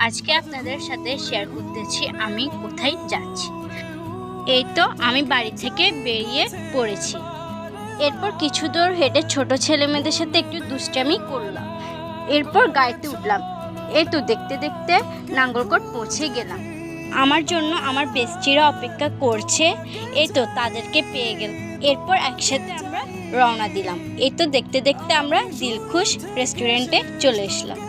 আজকে আপনাদের সাথে শেয়ার করতেছি আমি কোথায় যাচ্ছি। এই তো আমি বাড়ি থেকে বেরিয়ে পড়েছি। এরপর কিছু দূর হেঁটে ছোট ছেলে মেয়েদের সাথে একটু দুষ্টামি করলাম। এরপর গাড়িতে উঠলাম। এই তো দেখতে দেখতে নাঙ্গলকোট পৌঁছে গেলাম। আমার জন্য আমার বেস্টিরা অপেক্ষা করছে। এই তো তাদেরকে পেয়ে গেল। এরপর একসাথে আমরা রওনা দিলাম। এই তো দেখতে দেখতে আমরা দিলখুশ রেস্টুরেন্টে চলে আসলাম।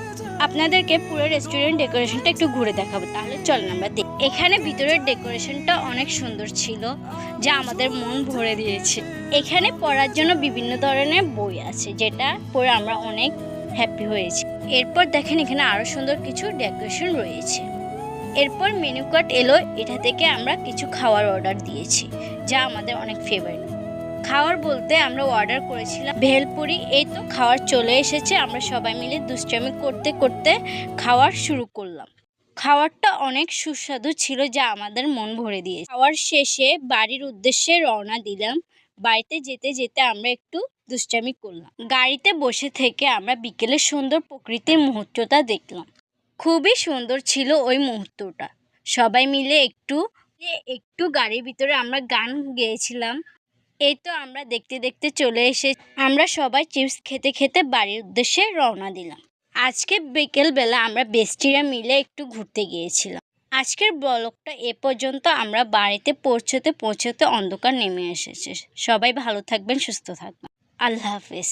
আপনাদেরকে পুরো রেস্টুরেন্ট ডেকোরেশনটা একটু ঘুরে দেখাবো, তাহলে চলেন আমরা দেখি। এখানে ভিতরের ডেকোরেশনটা অনেক সুন্দর ছিল, যা আমাদের মন ভরে দিয়েছে। এখানে পড়ার জন্য বিভিন্ন ধরনের বই আছে, যেটা পড়ে আমরা অনেক হ্যাপি হয়েছি। এরপর দেখেন এখানে আরো সুন্দর কিছু ডেকোরেশন রয়েছে। এরপর মেনু কার্ড এলো, এটা থেকে আমরা কিছু খাওয়ার অর্ডার দিয়েছি, যা আমাদের অনেক ফেভারিট। খাওয়ার বলতে আমরা অর্ডার করেছিলাম ভেলপুরি। এই তো খাওয়ার চলে এসেছে। আমরা সবাই মিলে দুষ্টামি করতে করতে খাওয়ার শুরু করলাম। খাওয়ারটা অনেক সুস্বাদু ছিল, যা আমাদের মন ভরে দিয়েছে। খাওয়ার শেষে বাড়ির উদ্দেশ্যে রওনা দিলাম। বাড়িতে যেতে যেতে আমরা একটু দুষ্টামি করলাম। গাড়িতে বসে থেকে আমরা বিকেলে সুন্দর প্রকৃতির মুহূর্তটা দেখলাম। খুবই সুন্দর ছিল ওই মুহূর্তটা। সবাই মিলে একটু একটু গাড়ির ভিতরে আমরা গান গেয়েছিলাম। এই তো আমরা দেখতে দেখতে চলে এসে আমরা সবাই চিপস খেতে খেতে বাড়ির উদ্দেশ্যে রওনা দিলাম। আজকে বিকেলবেলা আমরা বেস্টিরা মিলে একটু ঘুরতে গিয়েছিলাম। আজকের ব্লগটা এ পর্যন্ত। আমরা বাড়িতে পৌঁছতে পৌঁছতে অন্ধকার নেমে এসেছে। সবাই ভালো থাকবেন, সুস্থ থাকবেন। আল্লাহ হাফেজ।